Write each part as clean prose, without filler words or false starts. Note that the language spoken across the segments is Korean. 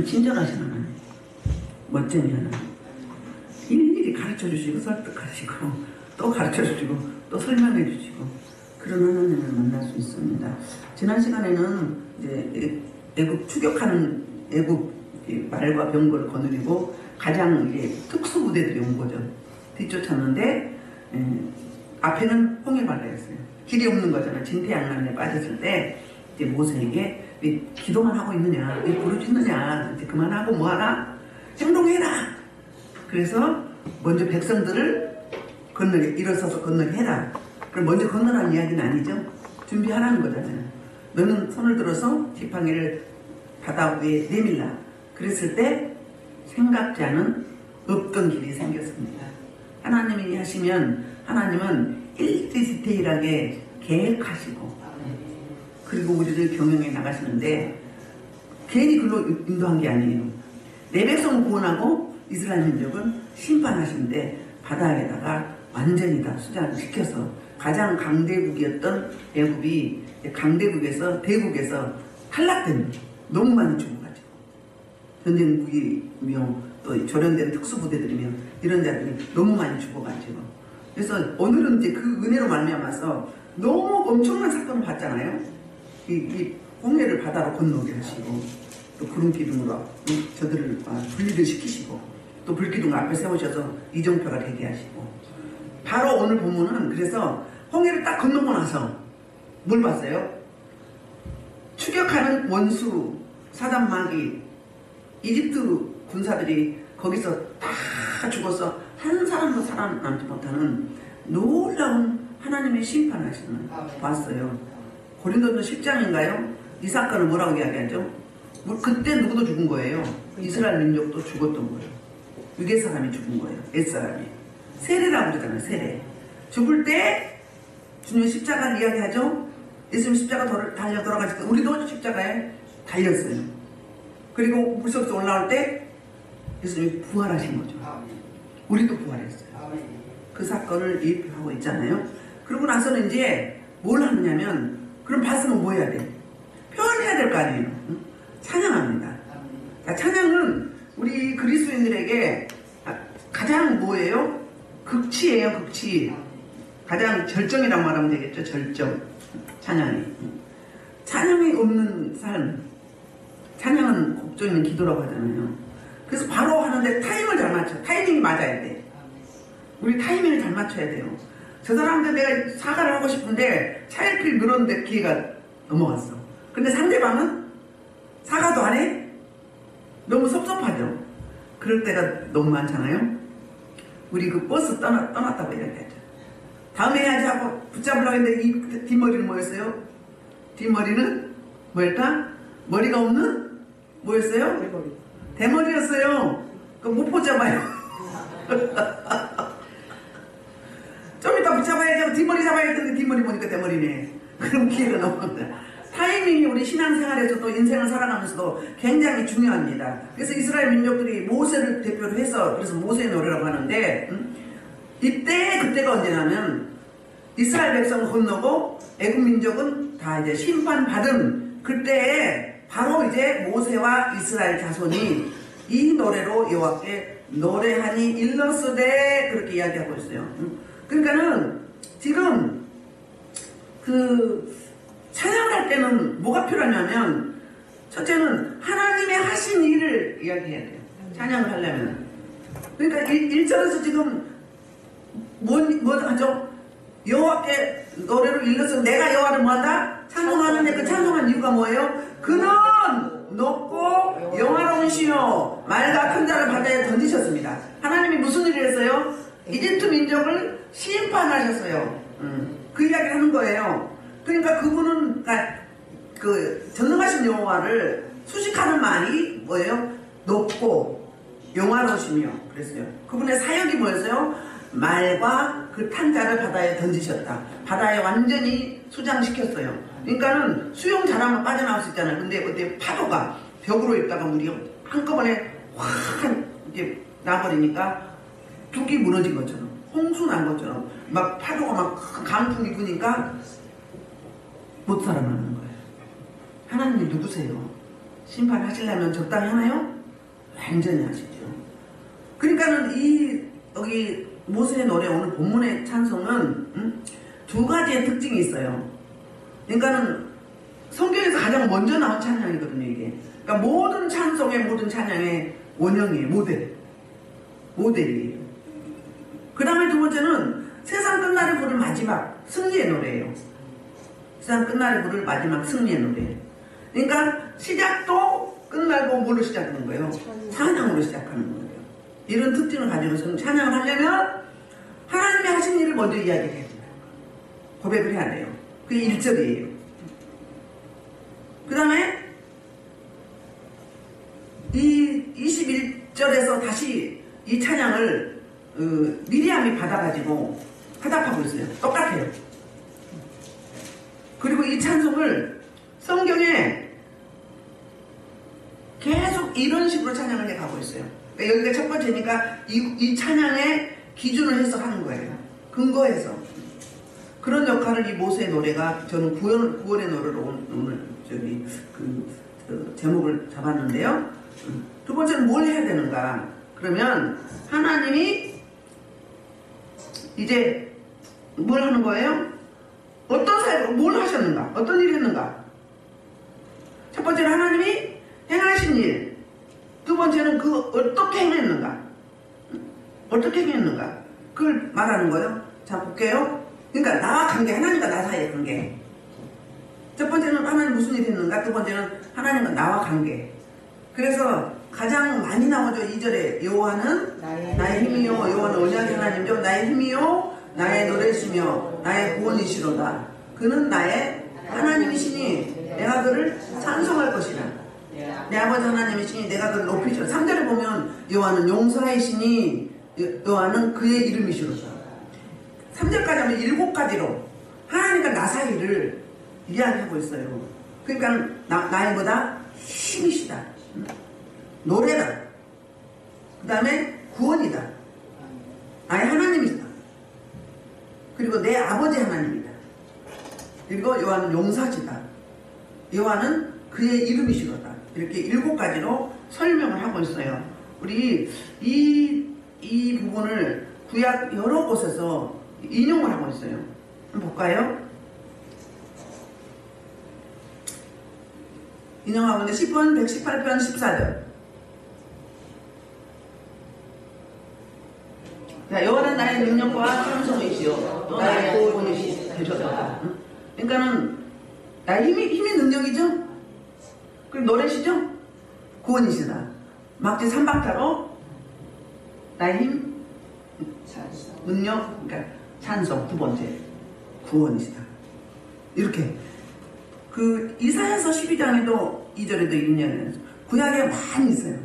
친절하신 하나님, 멋쟁이 하나님, 일일이 가르쳐 주시고 설득하시고 또 가르쳐 주시고 또 설명해 주시고 그런 하나님을 만날 수 있습니다. 지난 시간에는 이제 애국 추격하는 애국 말과 병거를 거느리고 가장 이제 특수부대들이 온 거죠. 뒤쫓았는데 앞에는 홍해바다였어요. 길이 없는 거잖아요. 진태양난에 빠졌을 때 이제 모세에게 왜 기도만 하고 있느냐, 왜 부르짖느냐, 이제 그만하고 뭐하라, 행동해라. 그래서 먼저 백성들을 건너게, 일어서서 건너게 해라. 그럼 먼저 건너라는 이야기는 아니죠. 준비하라는 거잖아요. 너는 손을 들어서 지팡이를 바다 위에 내밀라. 그랬을 때 생각지 않은 없던 길이 생겼습니다. 하나님이 하시면 하나님은 디테일하게 계획하시고 그리고 우리를 경영해 나가시는데 괜히 글로 인도한 게 아니에요. 내 백성을 구원하고 이스라엘 민족은 심판하시는데 바다에다가 완전히 다 수장을 시켜서 가장 강대국이었던 애굽이 강대국에서 대국에서 탈락된 너무 많이 죽어가지고 전쟁 무기며 또 조련된 특수부대들이며 이런 자들이 너무 많이 죽어가지고 그래서 오늘은 이제 그 은혜로 말미암아서 너무 엄청난 사건을 봤잖아요. 이 홍해를 바다로 건너게 하시고 또 구름 기둥으로 저들을 분리를 시키시고 또 불기둥 앞에 세우셔서 이정표가 되게 하시고 바로 오늘 본문은 그래서 홍해를 딱 건너고 나서 뭘 봤어요? 추격하는 원수 사단마귀 이집트 군사들이 거기서 다 죽어서 한 사람도 살아남지 못하는 놀라운 하나님의 심판하시는 봤어요. 고린도서 10장인가요? 이 사건을 뭐라고 이야기하죠? 그때 누구도 죽은 거예요. 이스라엘 민족도 죽었던 거예요. 유대 사람이 죽은 거예요. 옛사람이. 세례라고 그러잖아요. 세례. 죽을 때 주님의 십자가를 이야기하죠. 예수님 십자가 달려 돌아가실 때 우리도 십자가에 달렸어요. 그리고 물속에서 올라올 때 예수님이 부활하신 거죠. 우리도 부활했어요. 그 사건을 예표하고 있잖아요. 그러고 나서는 이제 뭘 하느냐면 그럼 봤으면 뭐 해야 돼? 표현해야 될 거 아니에요. 응? 찬양합니다. 찬양은 우리 그리스도인들에게 가장 뭐예요? 극치예요. 극치. 가장 절정이라고 말하면 되겠죠. 절정. 찬양이. 찬양이 없는 삶. 찬양은 곡조 있는 기도라고 하잖아요. 그래서 바로 하는데 타임을 잘 맞춰. 타이밍이 맞아야 돼. 우리 타이밍을 잘 맞춰야 돼요. 저 사람한테 내가 사과를 하고 싶은데 차일필 늘었는데 기회가 넘어갔어. 근데 상대방은 사과도 안 해? 너무 섭섭하죠. 그럴 때가 너무 많잖아요. 우리 그 버스 떠났다고 이야기하죠. 다음에 해야지 하고 붙잡으려고 했는데 이 뒷머리는 뭐였어요? 뒷머리는 뭐였다? 머리가 없는 뭐였어요? 대머리였어요. 그거 못 붙잡아요. 좀 이따 붙잡아야지 하고 뒷머리 잡아야 했는데 뒷머리 보니까 대머리네. 그럼 기회가 넘어간다. 타이밍이 우리 신앙생활에서도 인생을 살아가면서도 굉장히 중요합니다. 그래서 이스라엘 민족들이 모세를 대표로 해서 그래서 모세의 노래라고 하는데 이때 그때가 언제냐면 이스라엘 백성을 건너고 애국 민족은 다 이제 심판받은 그때에 바로 이제 모세와 이스라엘 자손이 이 노래로 여호와께 노래하니 일러스되 그렇게 이야기하고 있어요. 그러니까는 지금 그 찬양할 때는 뭐가 필요하냐면 첫째는 하나님의 하신 일을 이야기해야 돼요. 찬양을 하려면. 그러니까 1절에서 지금 뭐 하죠? 여호와께 노래를 일러서 내가 여호와를 뭐한다? 찬송하는데 그 찬송한 이유가 뭐예요? 그는 높고 영화로우시오 말과 큰 자를 바다에 던지셨습니다. 하나님이 무슨 일을 했어요? 이집트 민족을 심판하셨어요. 그 이야기를 하는 거예요. 그러니까 그분은 그 전능하신 여호와를 수식하는 말이 뭐예요? 높고 영화로우시며 그랬어요. 그분의 사역이 뭐였어요? 말과 그 탄자를 바다에 던지셨다. 바다에 완전히 수장시켰어요. 그러니까는 수영 잘하면 빠져나올 수 있잖아요. 근데 그때 파도가 벽으로 있다가 물이 한꺼번에 확 이렇게 나버리니까 둑이 무너진 것처럼 홍수 난 것처럼 막 파도가 막 강풍이 부니까 못 살아나는 거예요. 하나님이 누구세요? 심판하시려면 적당히 하나요? 완전히 하시죠. 그러니까는 여기 모세의 노래 오늘 본문의 찬송은 두 가지의 특징이 있어요. 그러니까는 성경에서 가장 먼저 나온 찬양이거든요, 이게. 그러니까 모든 찬송의 모든 찬양의 원형이에요, 모델이에요. 그 다음에 두 번째는 세상 끝날에 부를 마지막 승리의 노래예요. 세상 끝날에 부를 마지막 승리의 노래예요. 그러니까 시작도 끝날고 뭘로 시작하는 거예요? 찬양으로 시작하는 거예요. 이런 특징을 가지고서 찬양을 하려면 하나님이 하신 일을 먼저 이야기해야 됩니다. 고백을 해야 돼요. 그게 1절이에요. 그 다음에 이 21절에서 다시 이 찬양을 미리암이 받아가지고 화답하고 있어요. 똑같아요. 그리고 이 찬송을 성경에 계속 이런 식으로 찬양을 해가고 있어요. 그러니까 여기가 첫 번째니까 이 찬양의 기준을 해석하는 거예요. 근거해서. 그런 역할을 이 모세의 노래가, 저는 구원의 노래로 오늘 제목을 잡았는데요. 두 번째는 뭘 해야 되는가? 그러면 하나님이 이제 뭘 하는 거예요? 어떤 사역을, 뭘 하셨는가? 어떤 일을 했는가? 첫 번째는 하나님이 행하신 일. 두 번째는 어떻게 행했는가? 어떻게 행했는가? 그걸 말하는 거예요. 자, 볼게요. 그러니까 나와 관계, 하나님과 나 사이의 관계. 첫 번째는 하나님 무슨 일을 했는가? 두 번째는 하나님과 나와 관계. 그래서 가장 많이 나오죠. 2절에 여호와는 나의 힘이요, 여호와는 언약의 하나님이요, 나의 힘이요, 나의 노래시며 나의 구원이시로다. 그는 나의 하나님이시니 내가 그를 찬송할 것이라. 내 아버지 하나님이시니 내가 그를 높이시라. 3절에 보면 여호와는 용사이시니 여호와는 그의 이름이시로다. 3절까지 하면 7가지로 하나님과 나 사이를 이야기하고 있어요. 그러니까 나의보다 힘이시다, 노래다, 그 다음에 구원이다, 나의 하나님이다, 그리고 내 아버지 하나님이다, 그리고 여호와는 용사시다, 여호와는 그의 이름이시로다. 이렇게 7가지로 설명을 하고 있어요. 우리 이 부분을 구약 여러 곳에서 인용을 하고 있어요. 한번 볼까요? 인용하고 있는데 10편 118편 14절. 자, 여호와는 나의 능력과 찬송이시요 나의 구원이시 되셨다. 그러니까는 나의 힘이 능력이죠. 그리고 노래시죠. 구원이시다. 막지 3박자로 나의 힘, 능력, 그러니까 찬송. 두 번째 구원이시다. 이렇게 이사야서 12장에도 2절에도 인용을 해서 구약에 많이 있어요.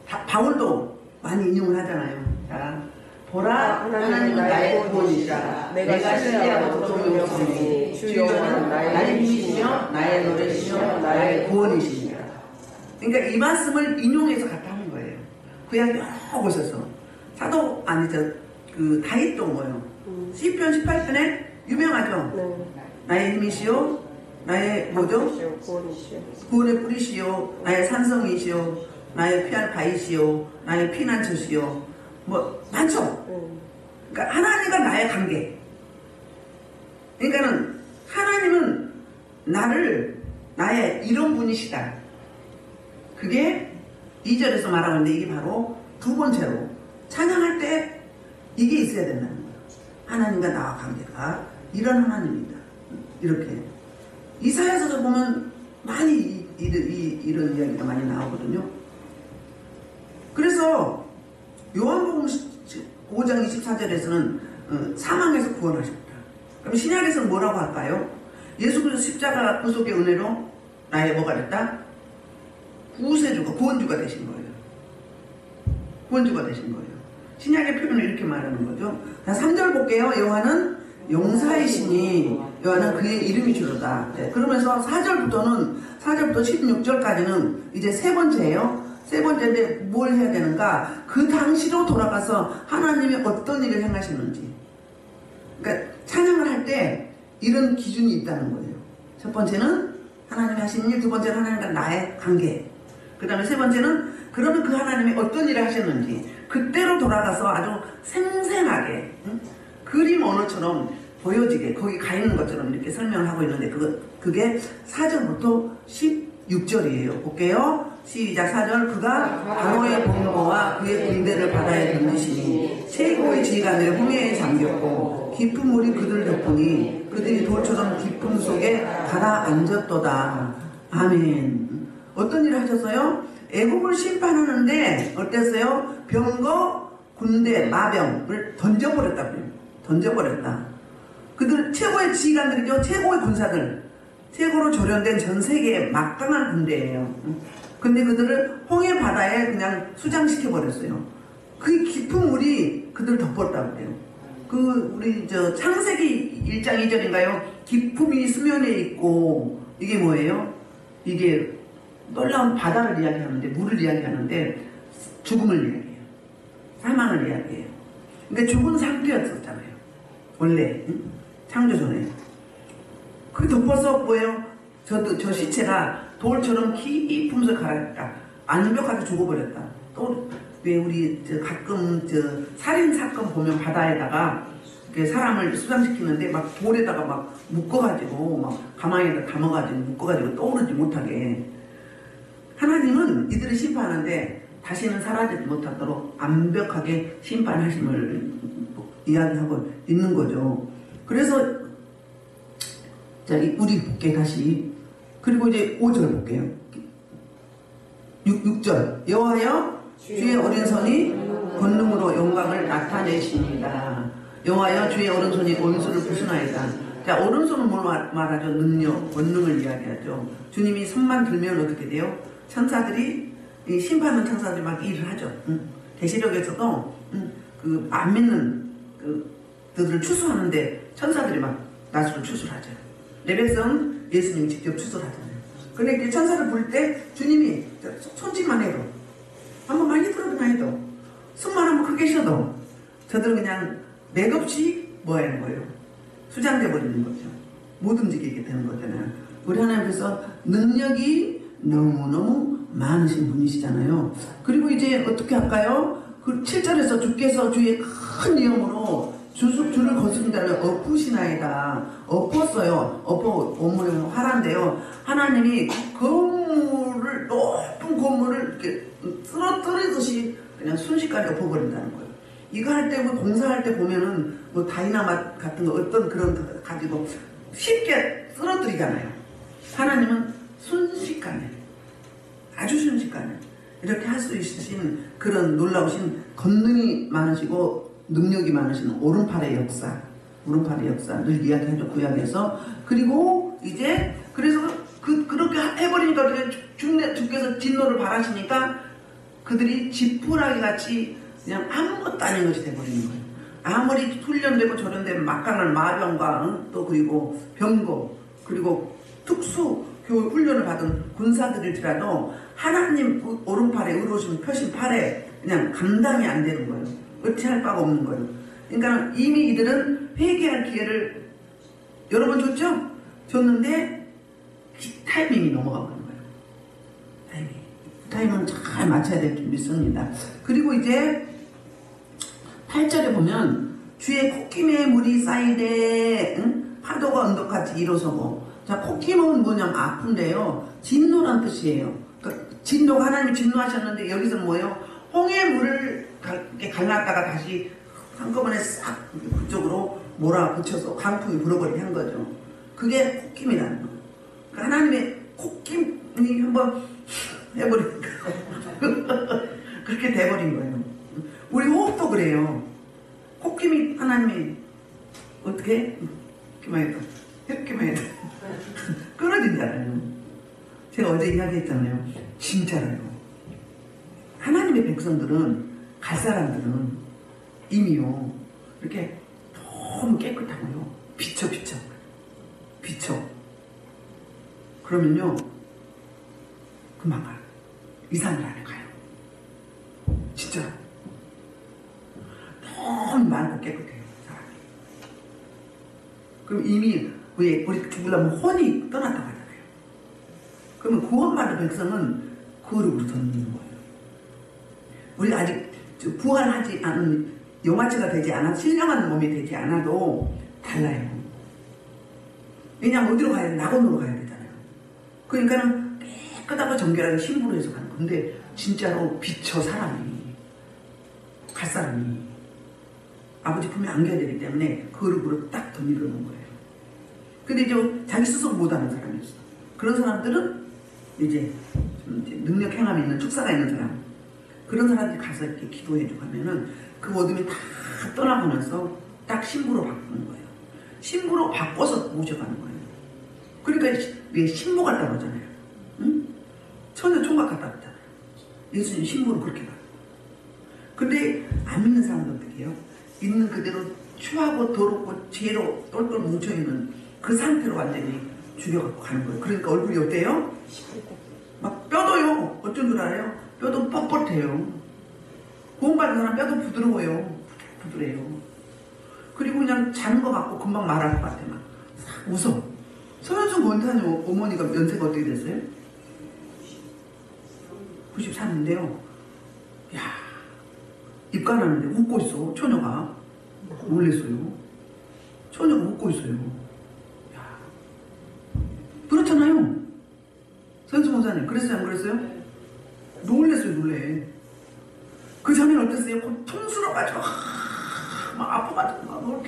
바울도 많이 인용을 하잖아요. 자, 보라, 하나님은 나의 구원이시라. 내가 신뢰하고 두려움이 없으니 주여는 나의 힘이시며 나의 노래시며 나의 구원이시니라. 그러니까 이 말씀을 인용해서 갖다 하는 거예요. 구약 여러 곳에서. 다윗도 뭐요? 시편 18편에 유명하죠. 네. 나의 힘이시요, 나의 뭐죠? 구원의 뿌리시요, 나의 산성이시요, 나의 피할 바위시요, 나의 피난처시요, 뭐 많죠. 그러니까 하나님과 나의 관계. 그러니까는 하나님은 나의 이런 분이시다. 그게 2절에서 말하고 있는데 이게 바로 두 번째로 찬양할 때 이게 있어야 된다는 거예요. 하나님과 나와 관계가 이런 하나님이다. 이렇게 이사야서도 보면 많이 이런 이야기가 많이 나오거든요. 그래서 요한복음 5장 24절에서는 사망에서 구원하셨다. 그럼 신약에서는 뭐라고 할까요? 예수 그리스도 십자가 구속의 은혜로 나의 뭐가 됐다? 구세주가, 구원주가 되신 거예요. 구원주가 되신 거예요. 신약의 표현을 이렇게 말하는 거죠. 자, 3절 볼게요. 여호와는 용사이시니 여호와는 그의 이름이시로다. 네, 그러면서 4절부터 16절까지는 이제 세 번째예요. 세 번째인데 뭘 해야 되는가? 그 당시로 돌아가서 하나님이 어떤 일을 행하셨는지. 그러니까 찬양을 할 때 이런 기준이 있다는 거예요. 첫 번째는 하나님이 하신 일, 두 번째는 하나님과 나의 관계, 그 다음에 세 번째는 그러면 그 하나님이 어떤 일을 하셨는지 그때로 돌아가서 아주 생생하게 그림 언어처럼 보여지게 거기 가 있는 것처럼 이렇게 설명을 하고 있는데 그게 4절부터 16절이에요. 볼게요. 시작. 4절. 그가 바로의 본거와 그의 군대를 바다에 던지시니 최고의 지휘관들의 홍해에 잠겼고 깊은 물이 그들을 덮으니 그들이 돌처럼 깊음 속에 가라앉았도다. 아멘. 어떤 일을 하셨어요? 애국을 심판하는데 어땠어요? 병거, 군대, 마병을 던져버렸다고요. 던져버렸다. 그들 최고의 지휘관들이죠. 최고의 군사들. 최고로 조련된 전 세계의 막강한 군대예요. 근데 그들을 홍해 바다에 그냥 수장시켜버렸어요. 그 깊은 물이 그들을 덮었다고 그래요. 우리 창세기 1장 2절인가요? 깊음이 수면에 있고, 이게 뭐예요? 이게 놀라운 바다를 이야기하는데, 물을 이야기하는데, 죽음을 이야기해요. 사망을 이야기해요. 그러니까 죽은 상태였었잖아요. 원래, 창조 전에. 그 덮어서 뭐예요? 저 시체가 돌처럼 깊은 속에 가라앉다. 완벽하게 죽어버렸다. 또, 왜 우리 가끔 살인사건 보면 바다에다가 사람을 수상시키는데 막 돌에다가 막 묶어가지고 막 가마에다 담아가지고 묶어가지고 떠오르지 못하게. 하나님은 이들을 심판하는데 다시는 사라지지 못하도록 완벽하게 심판하심을 이야기하고 있는 거죠. 그래서 자, 우리 볼게요, 다시. 그리고 이제 5절 볼게요. 6절. 여호와여 주의 오른손이 권능으로 영광을 나타내십니다. 여호와여 주의 오른손이 원수를 부수나이다. 자, 오른손은 뭘 말하죠? 능력, 권능을 이야기하죠. 주님이 손만 들면 어떻게 돼요? 천사들이, 심판하는 천사들이 막 일을 하죠. 계시록에서도 안 믿는 그들을 추수하는데 천사들이 막 나수를 추수하죠. 내 백성 예수님이 직접 추수하잖아요. 근데 천사를 부를 때 주님이 손짓만 해도, 한번 많이 들어도만 해도, 숨만 한번 크게 쉬어도 저들은 그냥 맥없이 뭐 하는 거예요? 수장돼 버리는 거죠. 못 움직이게 되는 거잖아요. 우리 하나님께서 능력이 너무너무 많으신 분이시잖아요. 그리고 이제 어떻게 할까요? 그 7절에서 주께서 주의 큰 위엄으로 주를 거스린 자를 엎으시나이다. 엎었어요. 원문은 화란데요. 하나님이 건물을, 높은 건물을 이렇게 쓰러뜨리듯이 그냥 순식간에 엎어버린다는 거예요. 이거 할 때, 공사할 때 보면은 뭐 다이나마트 같은 거 어떤 그런 거 가지고 쉽게 쓰러뜨리잖아요. 하나님은 순식간에, 아주 순식간에 이렇게 할 수 있으신 그런 놀라우신 권능이 많으시고 능력이 많으신 오른팔의 역사 늘 이야기하죠, 구약에서. 그리고 이제 그래서 그렇게 해버리니까 주께서 진노를 바라시니까 그들이 지푸라기 같이 그냥 아무것도 아닌 것이 돼버리는 거예요. 아무리 훈련되고 조련된 막강한 마병과 또 그리고 병거 그리고 특수 교육 훈련을 받은 군사들일지라도 하나님 오른팔에 의로우신 펴신 팔에 그냥 감당이 안 되는 거예요. 어찌할 바가 없는 거예요. 그러니까 이미 이들은 회개할 기회를 여러 번 줬죠? 줬는데 타이밍이 넘어가 버린 거예요. 타이밍은 잘 맞춰야 될 줄 믿습니다. 그리고 이제 8절에 보면 주의 콧김에 물이 쌓이되 파도가 언덕같이 일어서고. 자, 콧김은 뭐냐면 아픈데요. 진노란 뜻이에요. 그러니까 진노가 하나님이 진노하셨는데 여기서는 뭐예요? 홍해 물을 이렇게 갈랐다가 다시 한꺼번에 싹 그쪽으로 몰아붙여서 강풍이 불어버리게 한 거죠. 그게 콧김이라는 거예요. 그러니까 하나님의 콧김이 한번 해버리니까 그렇게 돼버린 거예요. 우리 호흡도 그래요. 콧김이 하나님이 어떻게 이렇게만 해도 끊어진잖아요. 제가 어제 이야기했잖아요. 진짜로요. 하나님의 백성들은, 갈 사람들은 이미요 이렇게 너무 깨끗하고요, 비쳐 그러면요 금방 가요. 2, 3일 안에 가요. 진짜 너무 맑고 깨끗해요, 사람이. 그럼 이미 우리 죽으려면 혼이 떠났다고 하잖아요. 백성은 거룩으로 던지는 거예요. 우리 아직 부활하지 않은 영화체가 되지 않아 신령한 몸이 되지 않아도 달라요. 왜냐하면 어디로 가야 돼? 낙원으로 가야 되잖아요. 그러니까는 깨끗하고 정결하게 신부로 해서 가는 거예요. 근데 진짜로 비쳐 사람이 갈 사람이 아버지 품에 안겨야 되기 때문에 거룩으로 딱 던지려는 거예요. 근데 이제 자기 스스로 못하는 사람이 있어. 그런 사람들은 이제 능력 행함이 있는 축사가 있는 사람, 그런 사람들이 가서 이렇게 기도해주고 하면은 그 어둠이 다 떠나고 나서 딱 신부로 바꾸는 거예요. 신부로 바꿔서 모셔가는 거예요. 그러니까 왜 신부 같다고 그러잖아요. 응? 처녀 총각 같다고 그러잖아요. 예수님 신부로 그렇게 가요. 근데 안 믿는 사람은 어떻게 해요? 있는 그대로 추하고 더럽고 죄로 똘똘 뭉쳐있는 그 상태로 완전히 죽여갖고 가는 거예요. 그러니까 얼굴이 어때요? 막 뼈도요. 어쩐 줄 알아요? 뼈도 뻣뻣해요. 구원받은 사람 뼈도 부드러워요. 부드래요. 그리고 그냥 자는 거 같고 금방 말할 것 같아. 막 웃어. 서현순 권사님 어머니가 연세가 어떻게 됐어요? 93인데요. 야, 입관하는데 웃고 있어. 처녀가. 놀랬어요. 처녀가 웃고 있어요. 야, 그렇잖아요. 서현순 권사님 그랬어요? 안 그랬어요? 놀랬어요. 놀래. 그 전에는 어땠어요? 통수러가지고 막 아파가지고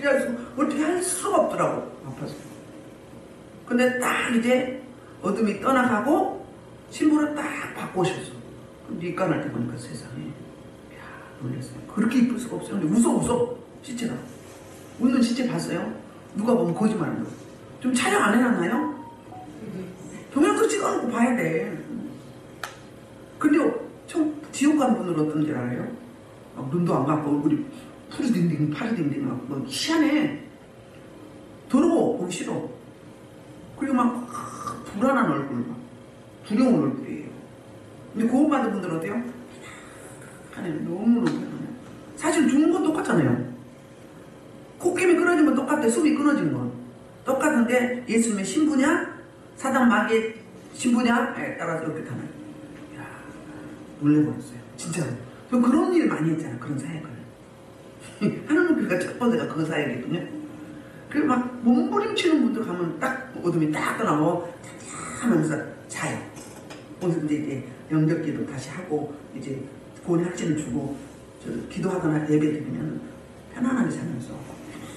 어떻게 할 수가 없더라고. 아파서. 근데 딱 이제 어둠이 떠나가고 신부를 딱 바꿔오셨어. 근데 입관할 때 보니까 세상에 야, 놀랐어요. 그렇게 이쁠 수가 없어요. 근데 웃어 시체가. 웃는 시체 봤어요? 누가 보면 거짓말하는 거. 좀 촬영 안 해놨나요? 동영상 찍어놓고 봐야 돼. 근데 좀 지옥 간 분은 어떤지 알아요? 막 눈도 안 감고 얼굴이 푸르딩딩 파르딩딩 막 뭐 희한해. 더러워. 보기 싫어. 그리고 막 불안한 얼굴, 막 두려운 얼굴이에요. 근데 구원받은 분들은 어때요? 너무너무 편해요. 사실 죽는 건 똑같잖아요. 코김이 끊어지면 똑같아. 숨이 끊어진 건 똑같은데 예수님의 신부냐 사단 마귀의 신부냐에 따라서 이렇게 타나요. 야, 놀래버렸어요. 진짜로. 저 그런 일 많이 했잖아요. 그런 사역을. 하나님 교회가 첫 번째가 그 사역이거든요. 그리고 막 몸부림치는 분들 가면 딱 어둠이 딱 떠나고 하면서 자요. 그래서 이제 영접기도 다시 하고 이제 구원의 확신을 주고 기도하거나 예배 드리면 편안하게 자면서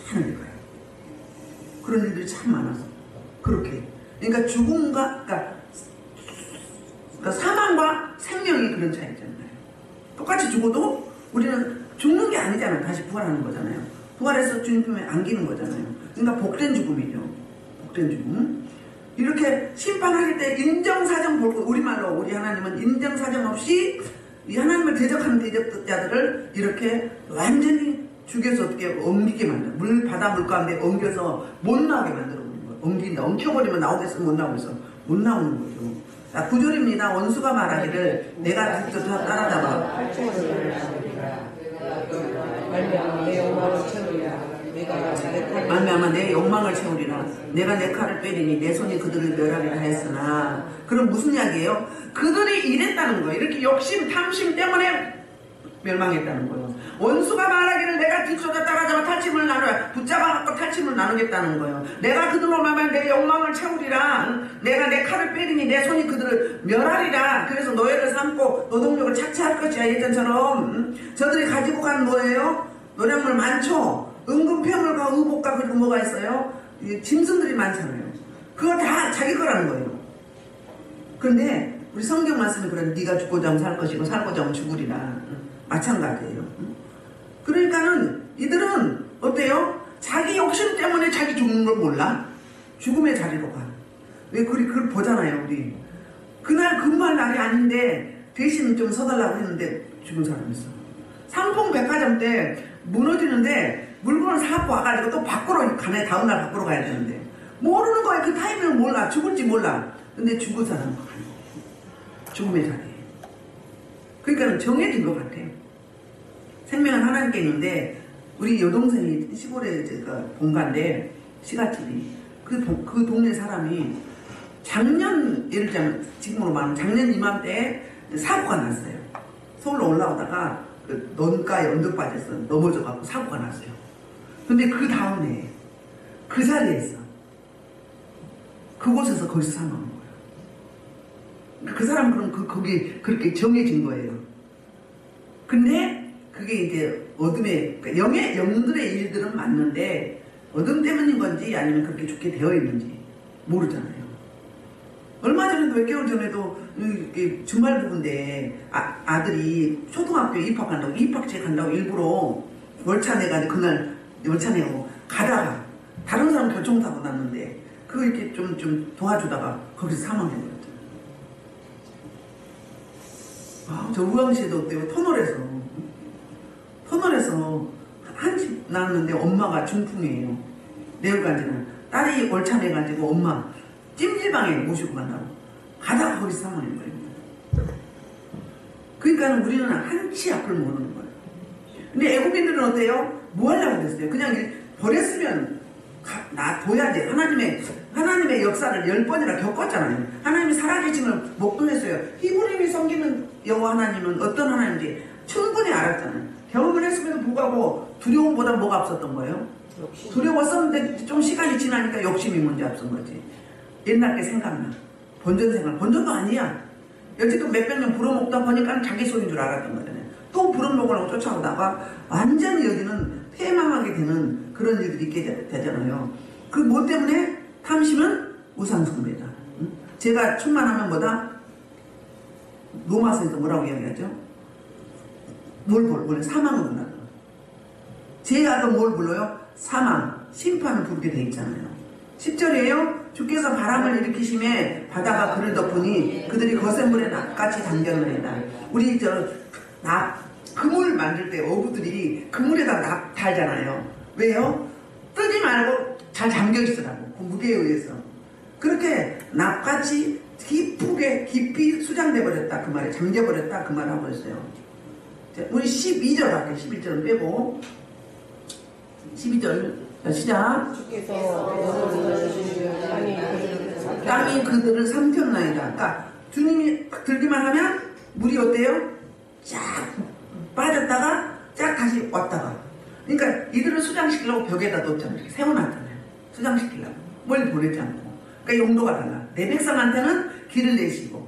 편안하게 가요. 그런 일들이 참 많아서 그렇게. 그러니까 죽음과 그러니까 사망과 생명이 그런 차이잖아요. 똑같이 죽어도 우리는 죽는 게 아니잖아요. 다시 부활하는 거잖아요. 부활해서 주님 품에 안기는 거잖아요. 그러니까 복된 죽음이죠. 복된 죽음. 이렇게 심판할 때 인정사정 볼 거. 우리말로 우리 하나님은 인정사정 없이 이 하나님을 대적하는 대적자들을 이렇게 완전히 죽여서 어떻게 엉기게 만들어. 바다 물 가운데 엉겨서 못 나오게 만들어 버리는 거예요. 엉긴다. 엉켜버리면 나오겠어? 못 나오겠어? 못 나오는 거죠. 자, 9절입니다. 원수가 말하기를 내가 직접 따라잡아. 말미암아 내 욕망을 채우리라. 내가 내 칼을 빼리니 내 손이 그들을 멸하리라 했으나. 그럼 무슨 이야기예요? 그들이 이랬다는 거예요. 이렇게 욕심, 탐심 때문에 멸망했다는 거예요. 원수가 말하기를 내가 뒤쫓아 따라잡아 탈침을 나누라. 붙잡아갖고 탈침을 나누겠다는 거예요. 내가 그들로 말하면 내 욕망을 채우리라. 내가 내 칼을 빼리니 내 손이 그들을 멸하리라. 그래서 노예를 삼고 노동력을 착취할 것이야. 예전처럼. 저들이 가지고 간 뭐예요? 노량물 많죠. 은근폐물과 의복과 그리고 뭐가 있어요? 짐승들이 많잖아요. 그거 다 자기 거라는 거예요. 그런데 우리 성경 말씀이 그래. 네가 죽고자 하면 살 것이고 살고자 하면 죽으리라. 마찬가지예요. 그러니까는 이들은 어때요? 자기 욕심 때문에 자기 죽는 걸 몰라. 죽음의 자리로 가. 왜 그걸 보잖아요. 우리 그날 금발 날이 아닌데 대신 좀 서달라고 했는데 죽은 사람 있어. 상품 백화점 때 무너지는데 물건을 사갖고 와가지고 또 밖으로 가네. 다음날 밖으로 가야 되는데 모르는 거야. 그 타이밍을 몰라. 죽을지 몰라. 근데 죽은 사람은 가는 거야. 죽음의 자리에. 그러니까 정해진 것 같아. 생명은 하나님께 있는데 우리 여동생이 시골에 제가 본가인데 시가집이 그 동네 사람이 작년, 예를 들자면 지금으로 말하면 작년 이맘때에 사고가 났어요. 서울로 올라오다가 그 논가에 언덕 빠져서 넘어져갖고 사고가 났어요. 근데 그 다음에 그 자리에서 그곳에서 거기서 사망한 거예요. 그 사람은 그럼 거기 그렇게 정해진 거예요. 근데 그게 이제 어둠의, 그러니까 영들의 일들은 맞는데 어둠 때문인 건지 아니면 그렇게 좋게 되어 있는지 모르잖아요. 얼마 전에도 몇 개월 전에도 주말 부부인데 아들이 초등학교에 입학한다고 입학식 간다고 일부러 월차 내가지고 그날 월차 내고 가다가 다른 사람 교통사고 났는데 그거 이렇게 좀 도와주다가 거기서 사망해버렸죠. 저 우왕시에도 어때요? 터널에서 한 집 낳았는데 엄마가 중풍이에요. 뇌혈관절은 딸이 월차 내가지고 엄마 찜질방에 모시고 간다고 가다가 거기서 사망한 거예요. 그러니까 우리는 한치 앞을 모르는 거예요. 근데 애국인들은 어때요? 뭐 하려고 그랬어요? 그냥 버렸으면 놔둬야지. 하나님의 역사를 10번이나 겪었잖아요. 하나님이 살아계심을 목도했어요. 히브리인이 섬기는 여호와 하나님은 어떤 하나님인지 충분히 알았잖아요. 경험을 했음에도 불구하고 두려움보다 뭐가 앞섰던 거예요? 두려웠었는데 좀 시간이 지나니까 욕심이 먼저 앞선 거지. 옛날 게 생각나. 본전도 아니야. 여지껏 몇백 년 부려먹다 보니까 자기 소리인 줄 알았던 거잖아요. 또 부려먹으려고 쫓아오다가 완전히 여기는 폐망하게 되는 그런 일들이 있게 되잖아요. 그 뭐 때문에? 탐심은 우상숭배다. 제가 충만하면 뭐다? 로마서에서 뭐라고 이야기하죠? 원래 사망을 불러요. 제아도 뭘 불러요? 사망, 심판을 부르게 돼 있잖아요. 10절이에요. 주께서 바람을 일으키심에 바다가 그를 덮으니 그들이 거센 물에 낫같이 담겼나이다. 우리 그물 만들 때 어부들이 그물에다 납 달잖아요. 왜요? 뜨지 말고 잘 잠겨 있으라고. 그 무게에 의해서. 그렇게 납같이 깊이 수장돼 버렸다 그 말에, 잠겨 버렸다 그 말을 하고 있어요. 우리 12절 할게요. 11절은 빼고 12절 시작. 땅이 그들을 삼켰나이다. 그러니까 주님이 들기만 하면 물이 어때요? 쫙 빠졌다가 쫙 다시 왔다가. 그러니까 이들을 수장시키려고 벽에다 놓잖아요. 이렇게 세워놨잖아요. 수장시키려고. 뭘 보내지 않고. 그러니까 용도가 달라. 내 백성한테는 길을 내시고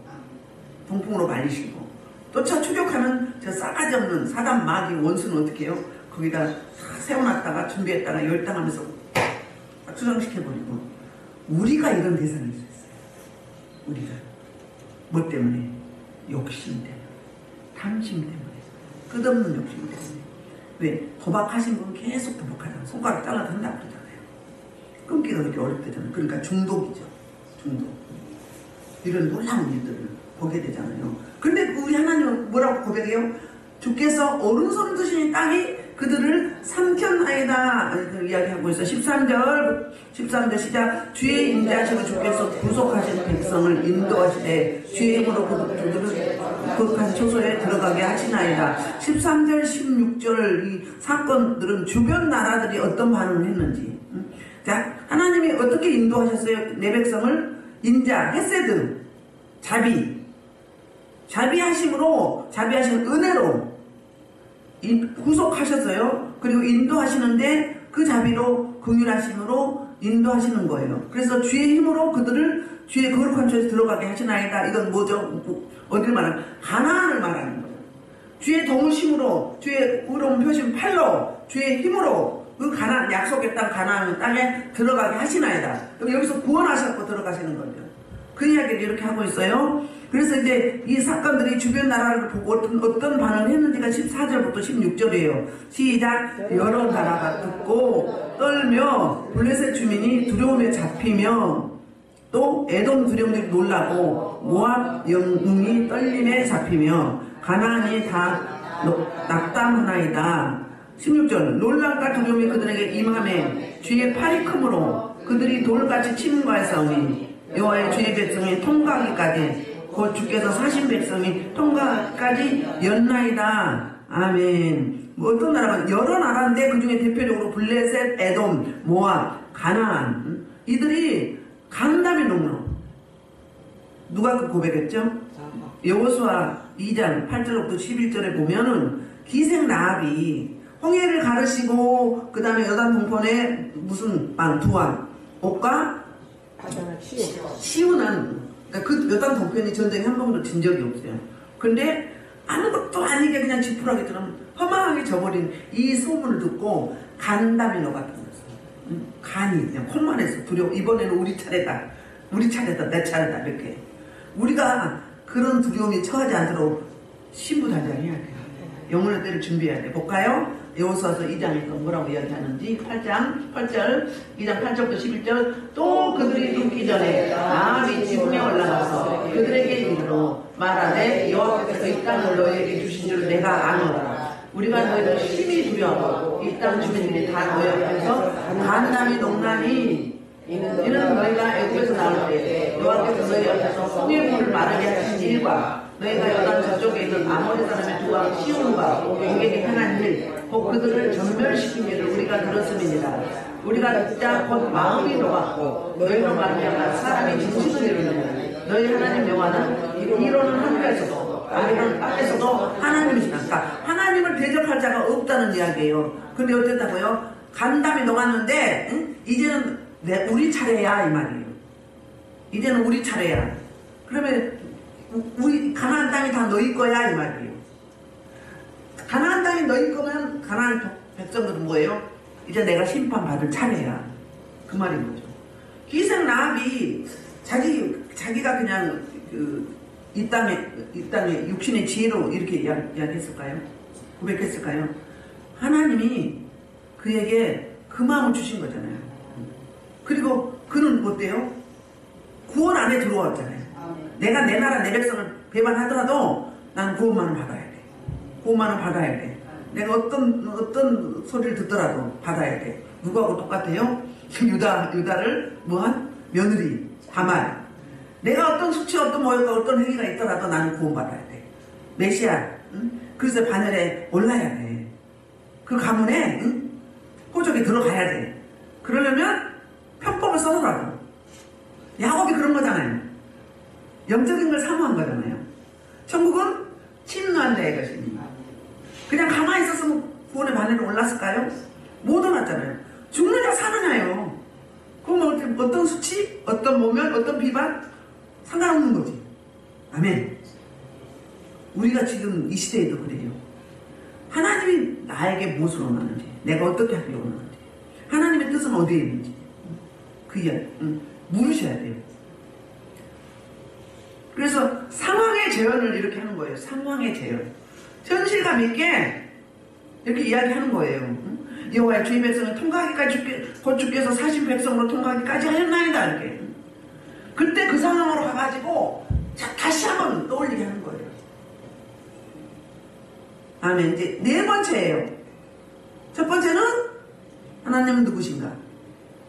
동풍으로 말리시고 또 저 추격하는 저 싸가지 없는 사단 마귀 원수는 어떻게 해요? 거기다 세워놨다가 준비했다가 열당하면서 수정시켜버리고. 우리가 이런 대상일 수 있어요. 우리가 뭐 때문에? 욕심 때문에, 탐심 때문에, 끝없는 욕심 때문에. 왜? 도박하신 분은 계속 도박하잖아요. 손가락 잘라도 한다고 그러잖아요. 끊기가 그렇게 어렵대잖아요. 그러니까 중독이죠. 중독. 이런 놀라운 일들을 보게 되잖아요. 근데 우리 하나님은 뭐라고 고백해요? 주께서 오른손 드시니 땅이 그들을 삼켰나이다 이야기하고 있어. 13절 시작. 주의 인자하시고 주께서 구속하신 백성을 인도하시되 주의 힘으로 그들을 거룩한 초소에 들어가게 하시나이다. 13절 16절 이 사건들은 주변 나라들이 어떤 반응을 했는지. 자, 하나님이 어떻게 인도하셨어요? 내 백성을 인자, 헤세드, 자비하신 은혜로 구속하셨어요. 그리고 인도하시는데 그 자비로 긍휼하심으로 인도하시는 거예요. 그래서 주의 힘으로 그들을 주의 거룩한 chỗ 들어가게 하시나이다. 이건 뭐죠? 어디를 말하는? 가나안을 말하는 거예요. 주의 도우심으로, 주의 의로운 표심 팔로, 주의 힘으로 그 가나안, 약속의 땅 가나안 땅에 들어가게 하시나이다. 그럼 여기서 구원하셨고 들어가시는 거죠. 그 이야기를 이렇게 하고 있어요. 그래서 이제 이 사건들이 주변 나라를 보고 어떤 반응을 했는지가 14절부터 16절이에요. 시작. 여러 나라가 듣고 떨며 블레셋 주민이 두려움에 잡히며 또 에돔 두령들이 놀라고 모압 영웅이 떨림에 잡히며 가나안이 다 낙담하나이다. 16절. 놀람과 두려움이 그들에게 임함에 주의 팔이 크므로 그들이 돌같이 침과했사오니 여호와의 주의 백성이 통과하기까지 곧 주께서 사신 백성이 통과까지 였나이다. 아멘. 뭐 어떤 나라가 여러 나라인데 그 중에 대표적으로 블레셋, 에돔, 모압, 가나안 이들이 간담이 농로 누가 그 고백했죠? 여호수아 2장 8절부터 11절에 보면은 기생 라합이 홍해를 가르시고 그 다음에 여단 동편에 무슨 왕 두왕 옥과 시우는 그러니까 그 여단 동편이 전쟁에 한 번도 진 적이 없어요. 근데 아무것도 아니게 그냥 지푸라기처럼 허망하게 져버린 이 소문을 듣고 간담이 녹았던 거죠. 간이 그냥 콩만 해서 두려워. 이번에는 우리 차례다. 우리 차례다. 내 차례다. 이렇게 우리가 그런 두려움이 처하지 않도록 신부단장해야 돼요. 영혼의 때를 준비해야 돼. 볼까요? 여호수아서 2장에서 뭐라고 이야기하는지 8장 8절 2장 8절부터 11절 또 그들이 죽기 전에 라합이 지붕에 올라가서 그들에게 이르러 말하되 여호와께서 이 땅을 너희에게 주신 줄 내가 아노라. 우리가 너희를 심히 두려워하고 이 땅 주민들이 다 너희 앞에서 간담이 농나니 이는 너희가 애굽에서 나올 때 여호와께서 너희 앞에서 홍해 물을 마르게 하신 일과 너희가 여단 저쪽에 있는 아모리 사람의 두 왕 시온과 옥에게 행한 일 곧 그들을 전멸시킨 일을 우리가 들었음이니라. 우리가 진짜 곧 마음이 녹았고 너희로 말미암아 사람이 진실을 이루느니 너희 하나님 여호와는 이로는 하늘에서도 아래로는 땅에서도 하나님이시다. 그러니까 하나님을 대적할 자가 없다는 이야기예요. 근데 어땠다고요? 간담이 녹았는데 이제는 우리 차례야 이 말이에요. 이제는 우리 차례야. 그러면 우리 가나안 땅이 다 너희 거야 이 말이에요. 가나안 땅이 너희 거면 가나안 백성들은 뭐예요? 이제 내가 심판받을 차례야. 그 말인 거죠. 기생 라합이 자기가 그냥 이 땅에 육신의 지혜로 이렇게 이야기했을까요? 고백했을까요? 하나님이 그에게 그 마음을 주신 거잖아요. 그리고 그는 어때요? 구원 안에 들어왔잖아요. 내가 내 나라 내 백성을 배반하더라도 나는 구원만을 받아야 돼. 구원만을 받아야 돼. 내가 어떤 소리를 듣더라도 받아야 돼. 누구하고 똑같아요? 유다를 뭐한? 며느리 다말. 내가 어떤 수치 어떤 모욕과 어떤 행위가 있더라도 나는 구원받아야 돼. 메시아. 응? 그래서 바늘에 올라야 돼. 그 가문에 응? 호적에 들어가야 돼. 그러려면 편법을 써더라도. 야곱이 그런 거잖아요. 영적인 걸 사모한 거잖아요. 천국은 침노한 자의 것입니다. 그냥 가만히 있었으면 구원의 바늘에 올랐을까요? 못 올랐잖아요. 죽느냐 사느냐요. 그럼 어떤 수치, 어떤 모면, 어떤 비방 상관없는 거지. 아멘. 우리가 지금 이 시대에도 그래요. 하나님이 나에게 무엇을 원하는지, 내가 어떻게 하기를 원하는지, 하나님의 뜻은 어디에 있는지 그 이야기 물으셔야 돼요. 그래서 상황의 재현을 이렇게 하는 거예요. 상황의 재현. 현실감 있게 이렇게 이야기하는 거예요. 여호와의 주의 백성은 통과하기까지 곧 주께서 사신 백성으로 통과하기까지 하였나이다. 이렇게. 그때 그 상황으로 가가지고 다시 한번 떠올리게 하는 거예요. 아멘. 이제 네 번째예요. 첫 번째는 하나님은 누구신가?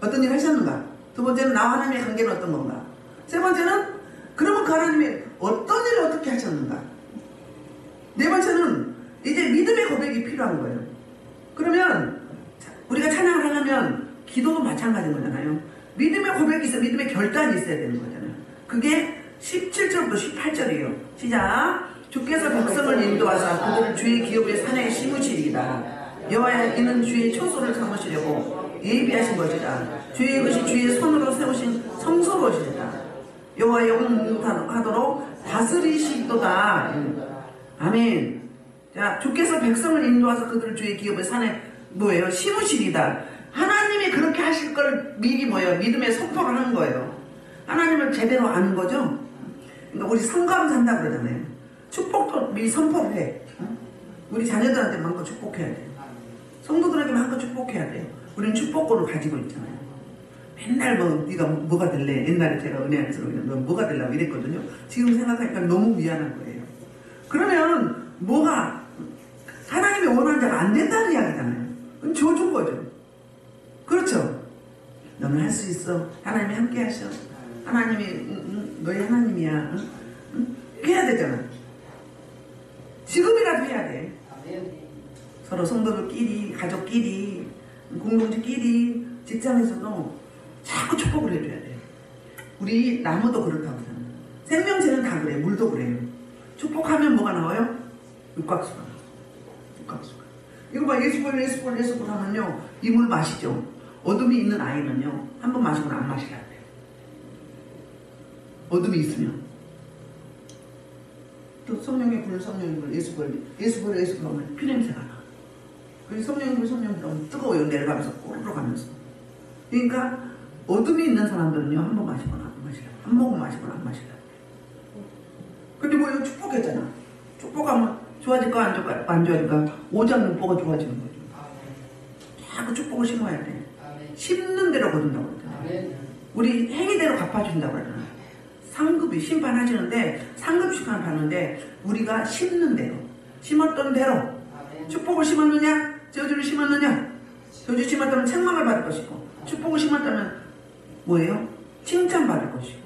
어떤 일을 하셨는가? 두 번째는 나와 하나님의 관계는 어떤 건가? 세 번째는 그러면 그 하나님이 어떤 일을 어떻게 하셨는가? 네 번째는 이제 믿음의 고백이 필요한 거예요. 그러면 우리가 찬양을 하려면 기도도 마찬가지인 거잖아요. 믿음의 고백이 있어야 믿음의 결단이 있어야 되는 거잖아요. 그게 17절부터 18절이에요. 시작. 주께서 백성을 인도하사 그들을 주의 기업의 산에 심으시리이다. 여호와의 이는 주의 초소를 삼으시려고 예비하신 것이다. 주의 것이 주의 손으로 세우신 성소로시다. 여호와의 영원하도록 다스리시도다. 아멘. 자, 주께서 백성을 인도하사 그들을 주의 기업의 산에 뭐예요? 심으시리다. 하나님이 그렇게 하실 걸 미리 뭐예요? 믿음의 선포를 하는 거예요. 하나님을 제대로 아는 거죠. 그러니까 우리 성감산다 그러잖아요. 축복도 미리 선포를 해. 우리 자녀들한테 마음껏 축복해야 돼요. 성도들에게 마음껏 축복해야 돼요. 우리는 축복권을 가지고 있잖아요. 맨날 네가 뭐가 될래? 옛날에 제가 은혜 안에서 너 뭐가 되려고 이랬거든요. 지금 생각하니까 너무 미안한 거예요. 그러면 뭐가 하나님이 원하는 자가 안 된다는 이야기잖아요. 그럼 줘준 거죠. 그렇죠? 너는 할 수 있어. 하나님이 함께 하셔. 하나님이 너희 하나님이야. 이렇게 해야 되잖아. 지금이라도 해야 돼. 서로 성도들끼리, 가족끼리, 공동체끼리, 직장에서도 자꾸 축복을 해줘야 돼. 우리 나무도 그렇다고 하잖아요. 생명체는 다 그래요. 물도 그래요. 축복하면 뭐가 나와요? 육각수가 나와요. 육각수가. 이거 봐, 예수볼 하면요, 이 물 마시죠. 어둠이 있는 아이는요, 한 번 마시고는 안 마시게 안 돼요. 어둠이 있으면. 또 성령의 불, 예수볼 하면 피냄새가 나. 그리고 성령의 불 하면 뜨거워요. 내려가면서 꼬르르 가면서. 그러니까 어둠이 있는 사람들은요, 한 번 마시거나 안 마시라. 한 모금 마시거나 안 마시라. 근데 뭐 이거 축복했잖아. 축복하면 좋아질까 안 좋아질까? 오장육보가 좋아지는 거죠. 자꾸 축복을 심어야 돼. 심는 대로 거둔다고 그러잖아. 우리 행위대로 갚아준다고 그러잖아. 상급이 심판하시는데 상급 시간 받는데 우리가 심는 대로, 심었던 대로 축복을 심었느냐, 저주를 심었느냐. 저주 심었다면 책망을 받을 것이고, 축복을 심었다면 뭐예요? 칭찬받을 것이고,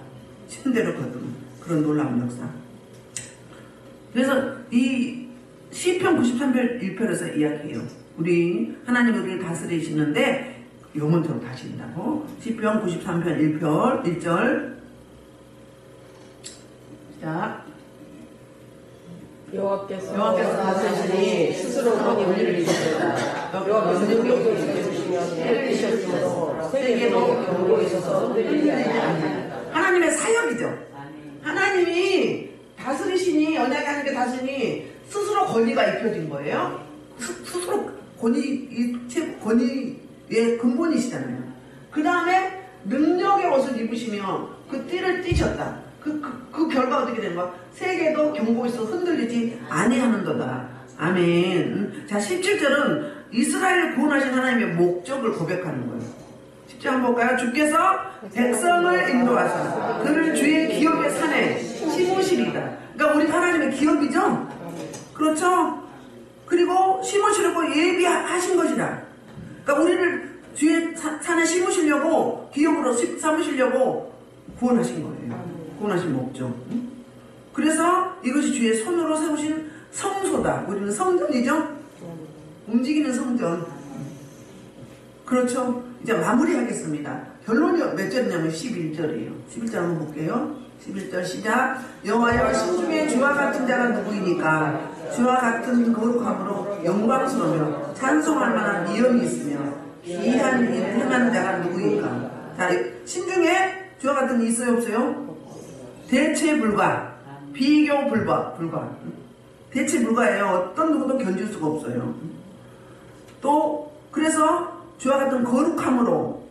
심은 대로 거두는 그런 놀라운 역사. 그래서 이 시편 93편 1편에서 이야기해요. 우리 하나님 우리를 다스리시는데 영원토록 다스린다고. 시편 93편 1편 1절. 자, 여호와께서 다스리시니 스스로 거기 우리를 이루셨다. 여호와께서 능력을 지켜주시며 해를 이셨으므로 세계도 경고 있어서 흔들리지 아니하리라. 하나님의 사역이죠. 하나님이 다스리시니, 언약의 하나님께 다스리니 스스로 권위가 입혀진 거예요. 스스로 권위의 근본이시잖아요. 그 다음에 능력의 옷을 입으시며 그 띠를 띠셨다. 그 결과 어떻게 되는 거야? 세계도 경고 있어 흔들리지 아니하는도다. 아멘. 자, 17절은 이스라엘을 구원하신 하나님의 목적을 고백하는 거예요. 10절 한번 볼까요? 주께서 백성을 인도하사 그를 주의 기업의 산에 심으시리다. 그러니까 우리 하나님의 기업이죠? 그렇죠? 그리고 심으시려고 예비하신 것이다. 그러니까 우리를 주의 산에 심으시려고, 기업으로 삼으시려고 구원하신 거예요. 구원하신 목적. 그래서 이것이 주의 손으로 세우신 성소다. 우리는 성전이죠? 움직이는 성전. 그렇죠? 이제 마무리하겠습니다. 결론이 몇 절이냐면 11절이에요. 11절 한번 볼게요. 11절 시작. 여호와여 신중에 주와 같은 자가 누구이니까? 주와 같은 거룩함으로 영광스러우며 찬송할 만한 이름이 있으며 귀한 일을 행하는 자가 누구인가? 자, 신중에 주와 같은 이 있어요 없어요? 대체 불가, 비교 불가. 대체 불가예요. 어떤 누구도 견줄 수가 없어요. 또 그래서 주와 같은 거룩함으로,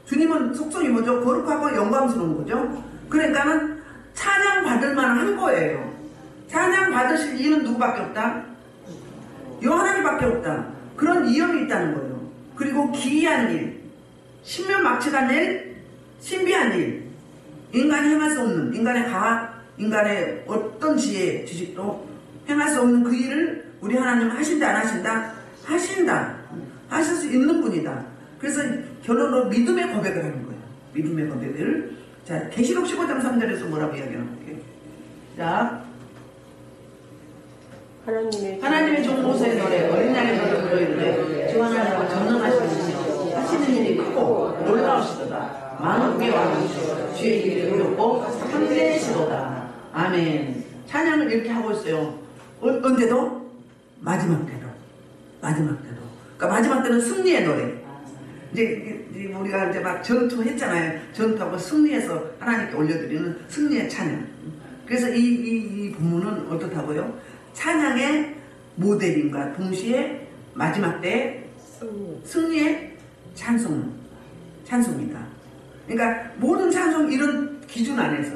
주님은 속성이 뭐죠? 거룩하고 영광스러운 거죠. 그러니까는 찬양 받을 만한 거예요. 찬양 받으실 이유는 누구밖에 없다? 하나님밖에 없다. 그런 위험이 있다는 거예요. 그리고 기이한 일, 신묘막측한 일, 신비한 일, 인간이 행할 수 없는, 인간의 과학, 인간의 어떤 지혜, 지식도 행할 수 없는 그 일을 우리 하나님은 하신다 안 하신다? 하신다. 하실 수 있는 분이다. 그래서 결론으로 믿음의 고백을 하는 거예요. 믿음의 고백을. 자, 계시록 15장 3절에서 뭐라고 이야기하는 거예요? 자, 하나님의 종 모세의 노래, 어린 양의 노래 부르는데 주 하나님과 전능하시는 하시는 일이 크고 놀라우시도다. 만국의 왕이시오. 주의 길이 어렵고 함께시도다. 아멘. 찬양을 이렇게 하고 있어요. 언제도? 마지막 때도. 그러니까 마지막 때는 승리의 노래. 이제 우리가 이제 막 전투했잖아요. 전투하고 승리해서 하나님께 올려드리는 승리의 찬양. 그래서 이 본문은 어떻다고요? 찬양의 모델인가 동시에 마지막 때 승리의 찬송이다. 그러니까 모든 찬송 이런 기준 안에서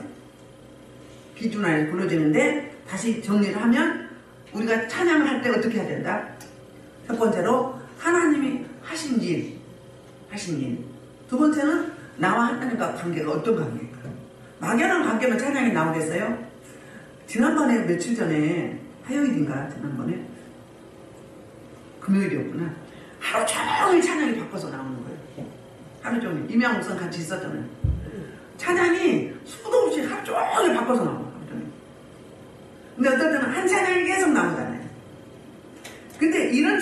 불러지는데, 다시 정리를 하면 우리가 찬양을 할 때 어떻게 해야 된다? 첫 번째로 하나님이 하신 일. 두 번째는 나와 하나님과 관계가 어떤 관계일까? 막연한 관계면 찬양이 나오겠어요? 지난번에 며칠 전에 화요일인가? 지난번에 금요일이었구나. 하루 종일 찬양이 바꿔서 나오는 거예요. 하루 종일. 이명옥 목사님 같이 있었잖아요. 찬양이 수도 없이 하루 종일 바꿔서 나와요. 근데 어떨 때는 한 찬양이 계속 나오잖아요. 근데 이런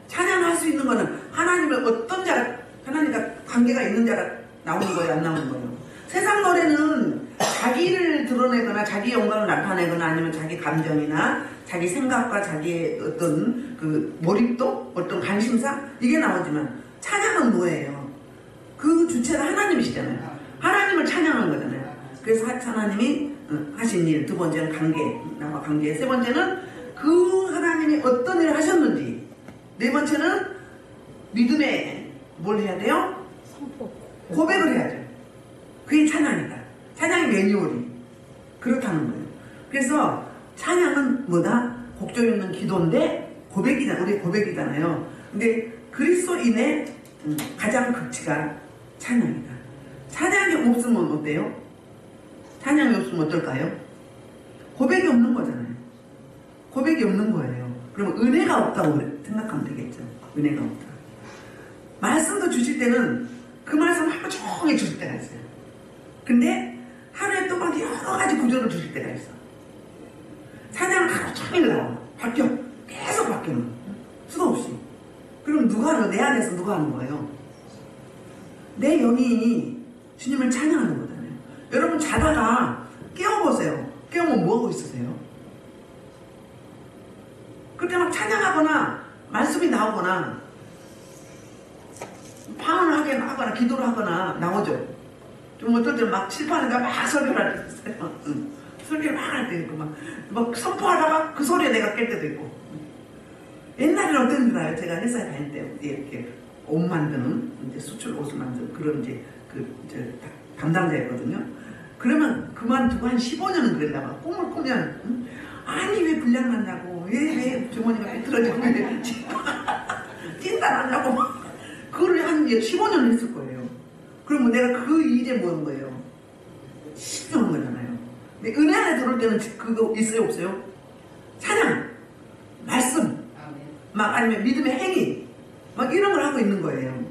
찬양할 수 있는 거는 하나님의 어떤 자가, 하나님과 관계가 있는 자가 나오는 거예요, 안 나오는 거예요. 세상 노래는 자기를 드러내거나 자기 영광을 나타내거나 아니면 자기 감정이나 자기 생각과 자기의 어떤 그 몰입도, 어떤 관심사 이게 나오지만 찬양은 뭐예요? 그 주체가 하나님이시잖아요. 하나님을 찬양하는 거잖아요. 그래서 하나님이 하신 일, 두 번째는 관계, 나와 관계, 세 번째는 그 하나님이 어떤 일을 하셨는지, 네 번째는 믿음에 뭘 해야 돼요? 고백을 해야죠. 그게 찬양이다. 찬양의 매뉴얼이 그렇다는 거예요. 그래서 찬양은 뭐다? 곡조 있는 기도인데 고백이잖아요. 우리 고백이잖아요. 근데 그리스도인의 가장 극치가 찬양이다. 찬양이 없으면 어때요? 찬양이 없으면 어떨까요? 고백이 없는 거잖아요. 고백이 없는 거예요. 그러면 은혜가 없다고 생각하면 되겠죠. 은혜가 없다. 말씀도 주실 때는 그 말씀 하루 종일 주실 때가 있어요. 근데 하루에 또 막 여러 가지 구절을 주실 때가 있어. 찬양은 하루 종일 나와. 바뀌어. 계속 바뀌어. 수도 없이. 그럼 누가 하는, 내 안에서 누가 하는 거예요? 내 영이 주님을 찬양하는 거잖아요. 여러분 자다가 깨워보세요. 깨우면 뭐하고 있으세요? 그때 막 찬양하거나 말씀이 나오거나 방언을 하거나 기도를 하거나 나오죠. 좀 어떨 때는 막 칠판에다 막 설교를 할 때도 있어요. 설교를 막 할 때도 있고 막 선포하다가 그 소리에 내가 깰 때도 있고. 옛날에는 어떤 줄 알아요? 제가 회사에 다닐 때 이렇게 옷 만드는 이제 수출 옷을 만드는 그런 이제 담당자였거든요. 그러면 그만두고 한 15년은 그랬나 봐. 꿈을 꾸면 아니 왜 불량 났냐고, 왜 주머니가 삐뚤어지고 왜 찐따나냐고 그걸 한 15년을 했을 거예요. 그러면 내가 그 일에 뭐한 거예요? 신중한 거잖아요. 근데 은혜 안에 들어올 때는 그거 있어요 없어요? 찬양, 말씀, 막 아니면 믿음의 행위 막 이런 걸 하고 있는 거예요.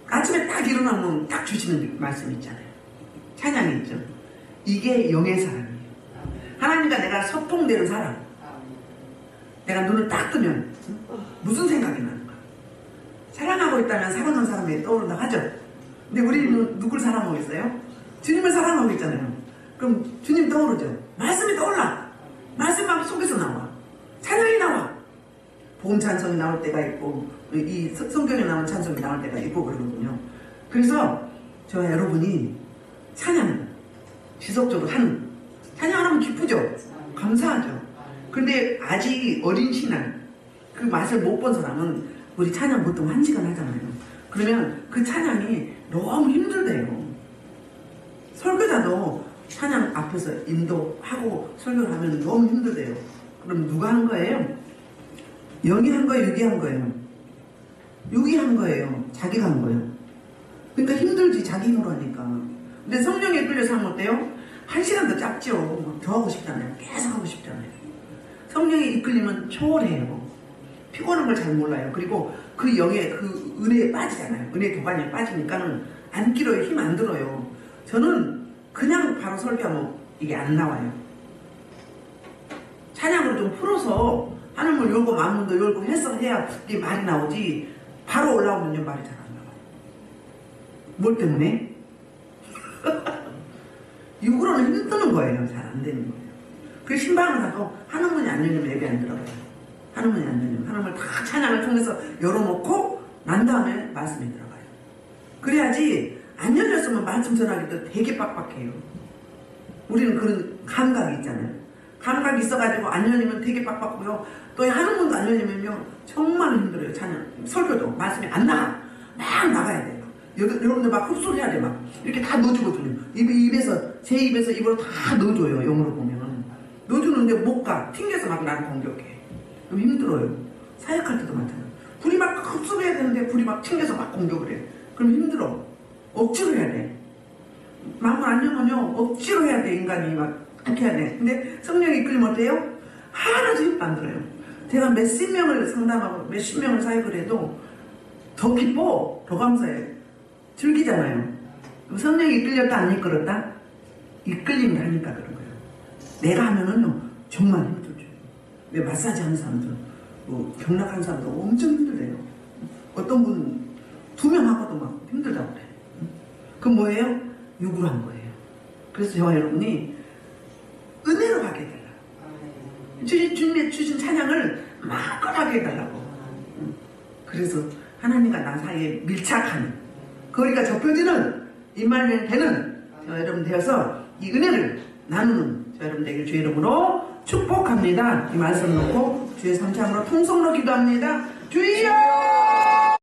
아침에 딱 일어나면 딱 주시는 말씀 있잖아요. 찬양이 있죠. 이게 영의 사람이에요. 하나님과 내가 소통되는 사람. 내가 눈을 딱 뜨면 무슨 생각이 나는가? 사랑하고 있다면 사랑하는 사람이 떠오른다 하죠. 근데 우리는 누굴 사랑하고 있어요? 주님을 사랑하고 있잖아요. 그럼 주님 떠오르죠. 말씀이 떠올라. 말씀 속에서 나와. 찬양이 나와. 복음 찬송이 나올 때가 있고 이 성경에 나온 찬송이 나올 때가 있고 그러거든요. 그래서 저와 여러분이 찬양 지속적으로 하는, 찬양을 하면 기쁘죠. 감사하죠. 근데 아직 어린 신앙 그 맛을 못 본 사람은 우리 찬양 보통 1시간 하잖아요. 그러면 그 찬양이 너무 힘들대요. 설교자도 찬양 앞에서 인도하고 설교를 하면 너무 힘들대요. 그럼 누가 한 거예요? 영이 한 거예요? 육이 한 거예요? 육이 한 거예요? 자기가 한 거예요? 그러니까 힘들지, 자기 힘으로 하니까. 근데 성령에 이끌려서 하면 어때요? 1시간 더 짧죠. 더 하고 싶잖아요. 계속 하고 싶잖아요. 성령에 이끌리면 초월해요. 피곤한 걸 잘 몰라요. 그리고 그 영의 그 은혜에 빠지잖아요. 은혜 도반에 빠지니까는 안 길어요. 힘 안 들어요. 저는 그냥 바로 설교하면 이게 안 나와요. 찬양으로 좀 풀어서 하늘문 열고 만문도 열고 해석해야 이게 말이 나오지, 바로 올라오면 말이 잘 안 나와요. 뭘 때문에? 육으로는 힘드는 거예요. 잘 안 되는 거예요. 그 신방을 가도 하늘문이 안 열리면 예배 안 들어가요. 하늘문이 안 열리면 하늘문을 다 찬양을 통해서 열어놓고 난 다음에 말씀이 들어가요. 그래야지 안 열렸으면 말씀 전하기도 되게 빡빡해요. 우리는 그런 감각이 있잖아요. 감각이 있어가지고 안 열리면 되게 빡빡고요. 또 하늘문도 안 열리면요 정말 힘들어요. 찬양 설교도 말씀이 안 나가. 막 나가야 돼요. 여러분들 막 흡수를 해야 돼. 막 이렇게 다 넣어주거든요. 입에서 제 입에서 입으로 다 넣어줘요. 영으로 보면 넣어주는데 못 가. 튕겨서 막 나를 공격해. 그럼 힘들어요. 사역할 때도 마찬가지예요. 불이 막 흡수해야 되는데 불이 막 튕겨서 막 공격을 해. 그럼 힘들어. 억지로 해야 돼. 마음을 안 열면요 억지로 해야 돼. 인간이 막 이렇게 해야 돼. 근데 성령이 이끌리면 어때요? 하나도 힘 안 들어요. 제가 몇십 명을 상담하고 몇십 명을 사역을 해도 더 기뻐. 더 감사해. 즐기잖아요. 성령이 이끌렸다 안 이끌었다? 이끌림을 하니까 그런 거예요. 내가 하면은요 정말 힘들죠. 왜 마사지 하는 사람들, 뭐 경락하는 사람들 엄청 힘들대요. 어떤 분 2명 하고도 막 힘들다고 그래. 그건 뭐예요? 육으로 한 거예요. 그래서 저와 여러분이 은혜로 가게 해달라고. 주님의 주신 찬양을 마음껏 하게 해달라고. 그래서 하나님과 나 사이에 밀착하는, 거리가 좁혀지는 임마누엘 되는 저와 여러분 되어서 이 은혜를 나누는 저와 여러분 되길 주의 이름으로 축복합니다. 이 말씀 놓고 주의 삼창으로 통성으로 기도합니다. 주여!